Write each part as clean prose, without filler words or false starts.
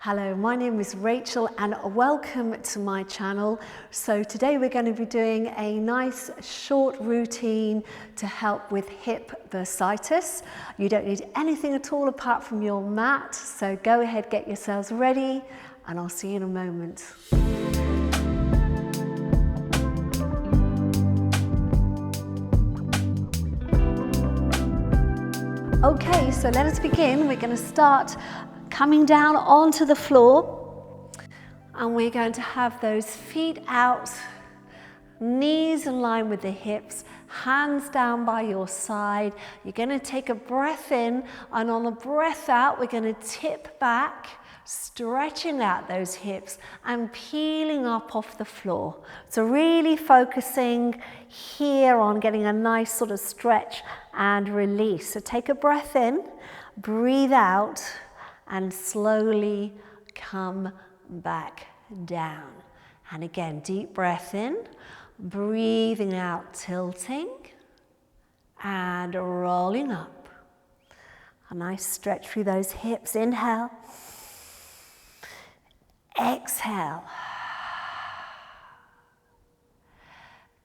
Hello, my name is Rachel and welcome to my channel. So today we're going to be doing a nice short routine to help with hip bursitis. You don't need anything at all apart from your mat, so go ahead, get yourselves ready, and I'll see you in a moment. Okay, so let us begin. We're going to start coming down onto the floor, and we're going to have those feet out, knees in line with the hips, hands down by your side. You're going to take a breath in, and on a breath out, we're going to tip back, stretching out those hips and peeling up off the floor. So really focusing here on getting a nice sort of stretch and release. So take a breath in, breathe out, and slowly come back down. And again, deep breath in, breathing out, tilting, and rolling up. A nice stretch through those hips. Inhale, exhale,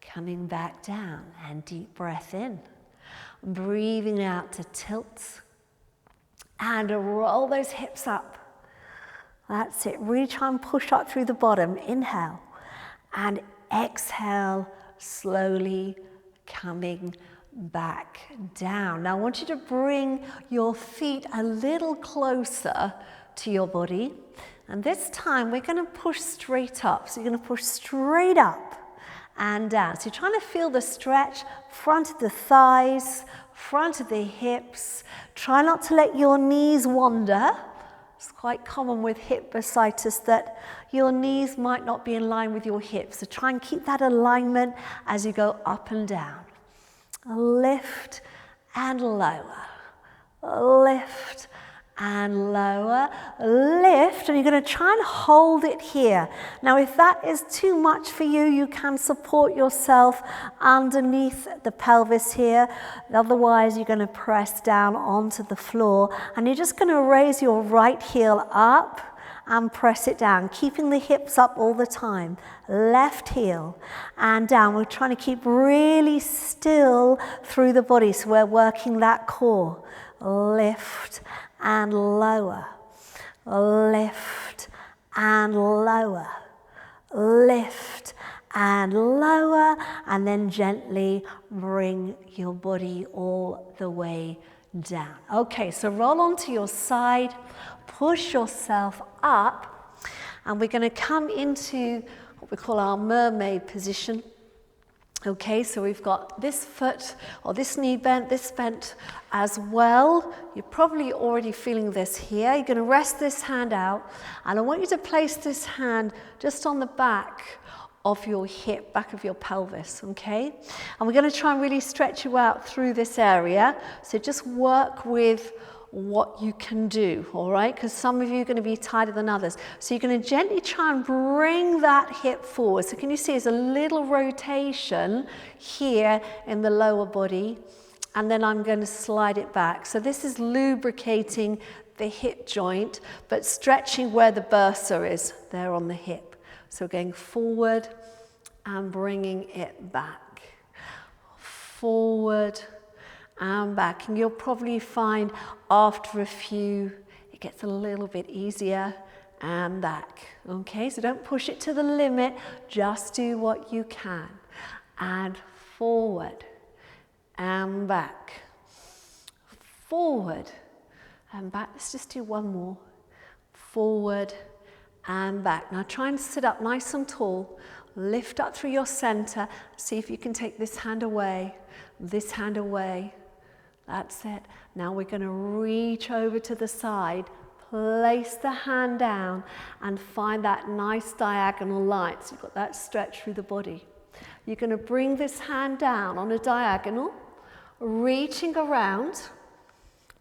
coming back down, and deep breath in, breathing out to tilt, and roll those hips up. That's it. Really try and push up through the bottom. Inhale and exhale, slowly coming back down. Now I want you to bring your feet a little closer to your body. And this time we're going to push straight up. So you're going to push straight up and down. So you're trying to feel the stretch, front of the thighs, front of the hips. Try not to let your knees wander. It's quite common with hip bursitis that your knees might not be in line with your hips. So try and keep that alignment as you go up and down. Lift and lower. Lift and lower, lift, and you're going to try and hold it here. Now if that is too much for you, you can support yourself underneath the pelvis here. Otherwise you're going to press down onto the floor, and you're just going to raise your right heel up and press it down, keeping the hips up all the time. Left heel and down. We're trying to keep really still through the body, so we're working that core. Lift and lower, lift and lower, lift and lower, and then gently bring your body all the way down. Okay, so roll onto your side, push yourself up, and we're going to come into what we call our mermaid position. Okay, so we've got this foot or this knee bent, this bent as well. You're probably already feeling this here. You're going to rest this hand out, and I want you to place this hand just on the back of your hip, back of your pelvis, okay? And we're going to try and really stretch you out through this area. So just work with what you can do, all right? Because some of you are going to be tighter than others. So you're going to gently try and bring that hip forward. So can you see there's a little rotation here in the lower body, and then I'm going to slide it back. So this is lubricating the hip joint, but stretching where the bursa is there on the hip. So going forward and bringing it back. Forward and back, and you'll probably find after a few it gets a little bit easier, and back. Okay, so don't push it to the limit, just do what you can. And forward and back, forward and back. Let's just do one more. Forward and back. Now try and sit up nice and tall, lift up through your center. See if you can take this hand away, this hand away. That's it. Now we're going to reach over to the side, place the hand down, and find that nice diagonal line. So you've got that stretch through the body. You're going to bring this hand down on a diagonal, reaching around,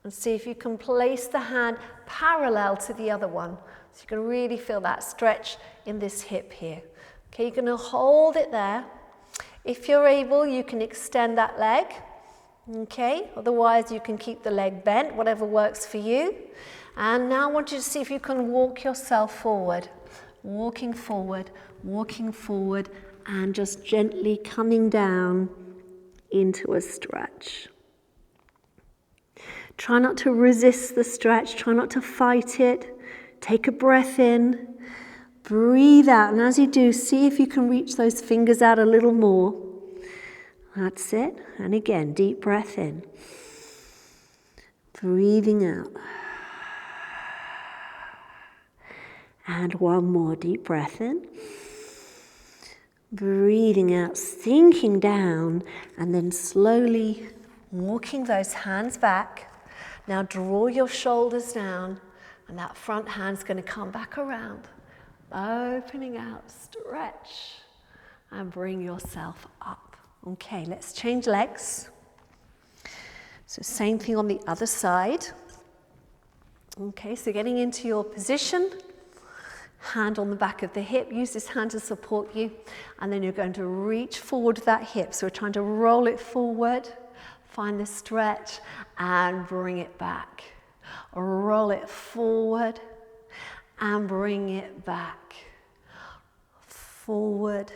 and see if you can place the hand parallel to the other one. So you can really feel that stretch in this hip here. Okay, you're going to hold it there. If you're able, you can extend that leg. Okay, otherwise you can keep the leg bent, whatever works for you. And now I want you to see if you can walk yourself forward. Walking forward, and just gently coming down into a stretch. Try not to resist the stretch, try not to fight it. Take a breath in, breathe out, and as you do, see if you can reach those fingers out a little more. That's it. And again, deep breath in. Breathing out. And one more deep breath in. Breathing out, sinking down, and then slowly walking those hands back. Now draw your shoulders down, and that front hand's going to come back around. Opening out, stretch, and bring yourself up. Okay, let's change legs. So same thing on the other side. Okay, so getting into your position, hand on the back of the hip, use this hand to support you, and then you're going to reach forward that hip. So we're trying to roll it forward, find the stretch, and bring it back. Roll it forward, and bring it back. Forward,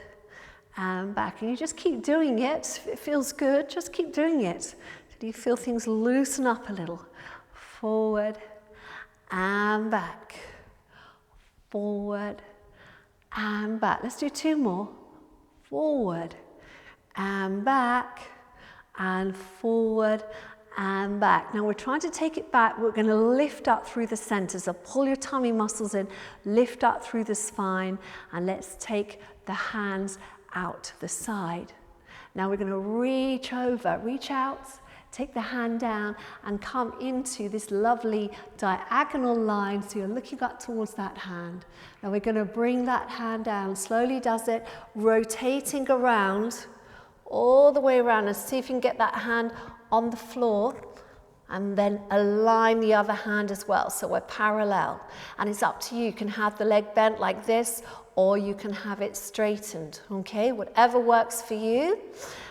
and back. And you just keep doing it. If it feels good, just keep doing it. Do you feel things loosen up a little? Forward, and back. Forward and back. Let's do two more. Forward and back, and forward and back. Now we're trying to take it back. We're going to lift up through the center. So pull your tummy muscles in, lift up through the spine, and let's take the hands out to the side. Now we're going to reach over, reach out, take the hand down, and come into this lovely diagonal line. So you're looking up towards that hand. Now we're going to bring that hand down. Slowly does it, rotating around, all the way around, and see if you can get that hand on the floor. And then align the other hand as well. So we're parallel. And it's up to you. You can have the leg bent like this, or you can have it straightened. Okay, whatever works for you.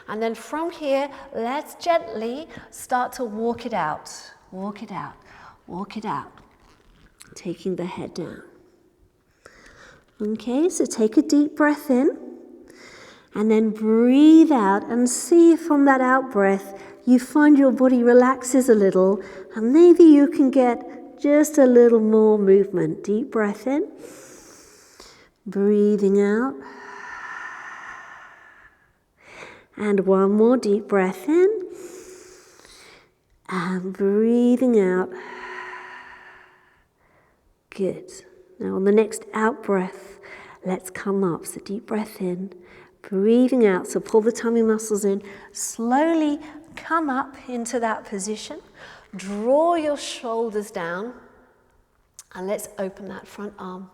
And then from here, let's gently start to walk it out. Walk it out. Walk it out. Taking the head down. Okay, so take a deep breath in. And then breathe out, and see if from that out breath you find your body relaxes a little, and maybe you can get just a little more movement. Deep breath in. Breathing out. And one more deep breath in. And breathing out. Good. Now on the next out breath, let's come up. So deep breath in. Breathing out. So pull the tummy muscles in. Slowly come up into that position. Draw your shoulders down. And let's open that front arm.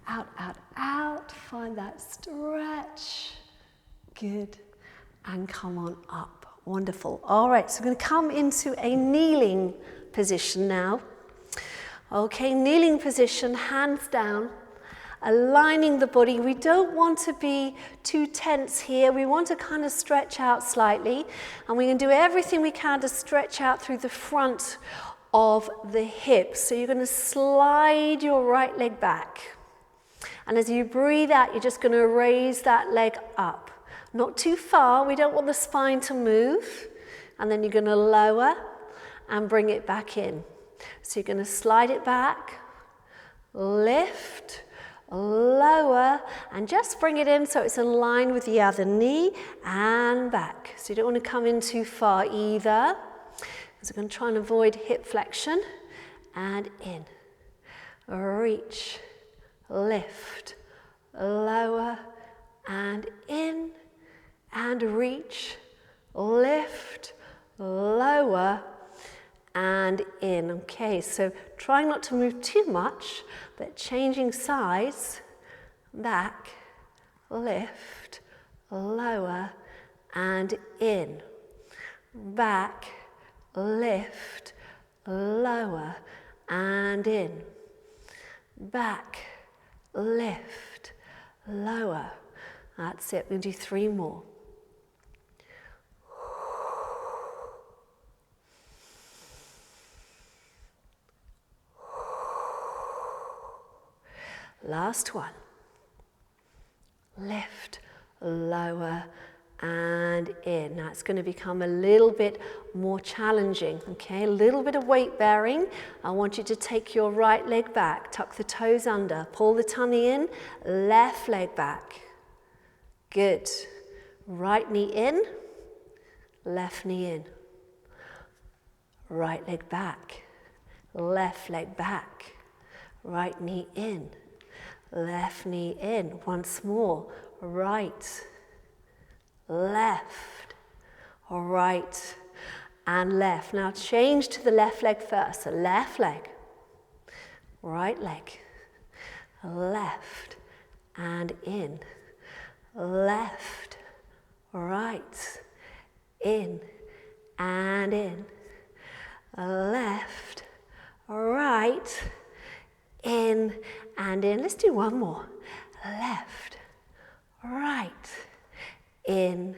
Out, out, out. Find that stretch. Good. And come on up. Wonderful. All right, so we're going to come into a kneeling position now. Okay, kneeling position, hands down, aligning the body. We don't want to be too tense here. We want to kind of stretch out slightly. And we can do everything we can to stretch out through the front of the hips. So you're going to slide your right leg back. And as you breathe out, you're just going to raise that leg up. Not too far, we don't want the spine to move. And then you're going to lower and bring it back in. So you're going to slide it back, lift, lower, and just bring it in so it's in line with the other knee and back. So you don't want to come in too far either. So we're going to try and avoid hip flexion. And in, reach, lift, lower, and in, and reach, lift, lower, and in. Okay, so trying not to move too much, but changing sides, back, lift, lower, and in. Back, lift, lower, and in. Back, lift, lower. That's it, we're going to do 3 more. Last one. Lift, lower, and in. Now it's going to become a little bit more challenging, okay? A little bit of weight bearing. I want you to take your right leg back, tuck the toes under, pull the tummy in, left leg back. Good. Right knee in, left knee in. Right leg back, left leg back. Right knee in, left knee in. Once more. Right, left, right, and left. Now change to the left leg first. So left leg, right leg, left, and in. Left, right, in, and in. Left, right, in, and in. Let's do one more. Left, right, in,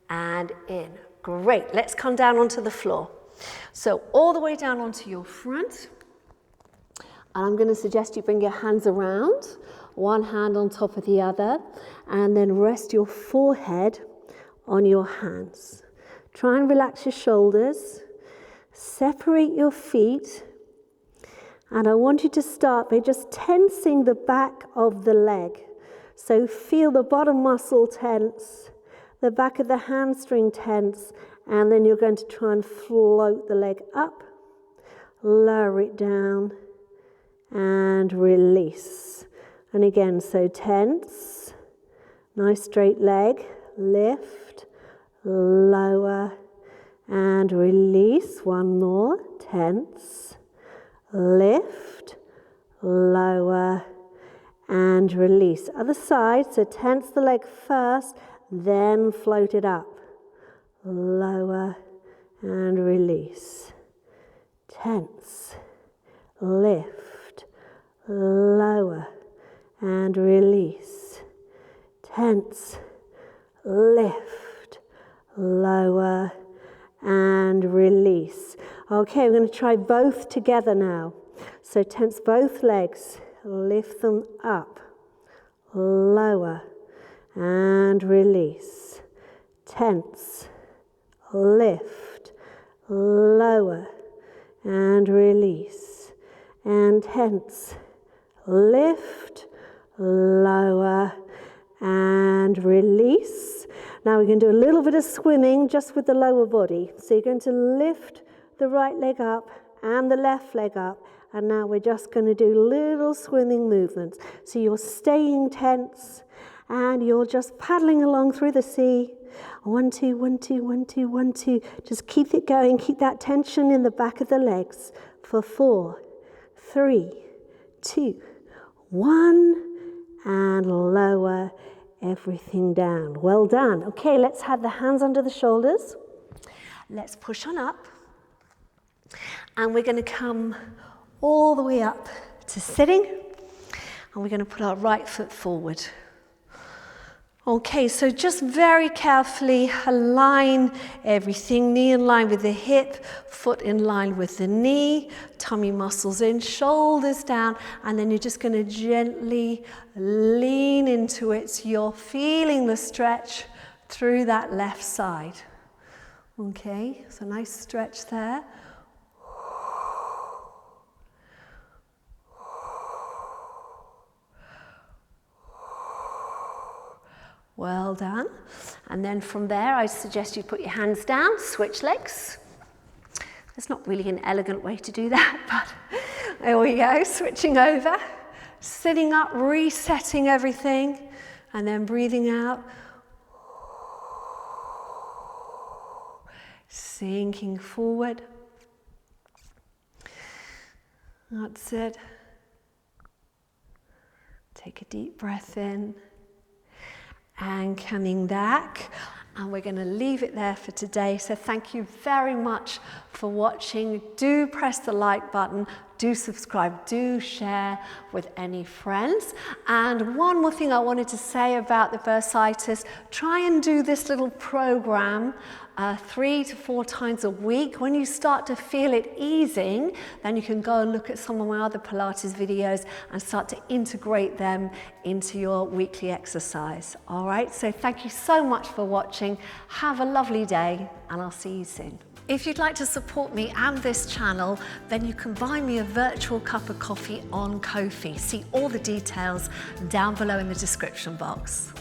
and in. Great. Let's come down onto the floor. So all the way down onto your front. And I'm going to suggest you bring your hands around, one hand on top of the other, and then rest your forehead on your hands. Try and relax your shoulders. Separate your feet. And I want you to start by just tensing the back of the leg. So feel the bottom muscle tense, the back of the hamstring tense, and then you're going to try and float the leg up, lower it down, and release. And again, so tense, nice straight leg, lift, lower, and release. One more, tense, lift, lower, and release. Other side, so tense the leg first, then float it up. Lower and release. Tense, lift, lower, and release. Tense, lift, lower, and release. Okay, we're going to try both together now. So tense both legs. Lift them up, lower, and release. Tense, lift, lower, and release. And tense, lift, lower, and release. Now we're going to do a little bit of swimming just with the lower body. So you're going to lift the right leg up and the left leg up. And now we're just going to do little swimming movements. So you're staying tense and you're just paddling along through the sea. 1, 2, 1, 2, 1, 2, 1, 2. Just keep it going. Keep that tension in the back of the legs for 4, 3, 2, 1. And lower everything down. Well done. Okay, let's have the hands under the shoulders. Let's push on up. And we're going to come all the way up to sitting, and we're going to put our right foot forward. Okay, so just very carefully align everything, knee in line with the hip, foot in line with the knee, tummy muscles in, shoulders down, and then you're just going to gently lean into it so you're feeling the stretch through that left side. Okay, so nice stretch there. Well done. And then from there, I suggest you put your hands down, switch legs. There's not really an elegant way to do that, but there we go, switching over, sitting up, resetting everything, and then breathing out. Sinking forward. That's it. Take a deep breath in. And coming back, and we're going to leave it there for today. So thank you very much for watching. Do press the like button. do subscribe, do share with any friends. And one more thing I wanted to say about the bursitis, try and do this little program 3 to 4 times a week. When you start to feel it easing, then you can go and look at some of my other Pilates videos and start to integrate them into your weekly exercise. All right, so thank you so much for watching. Have a lovely day, and I'll see you soon. If you'd like to support me and this channel, then you can buy me a virtual cup of coffee on Ko-fi. See all the details down below in the description box.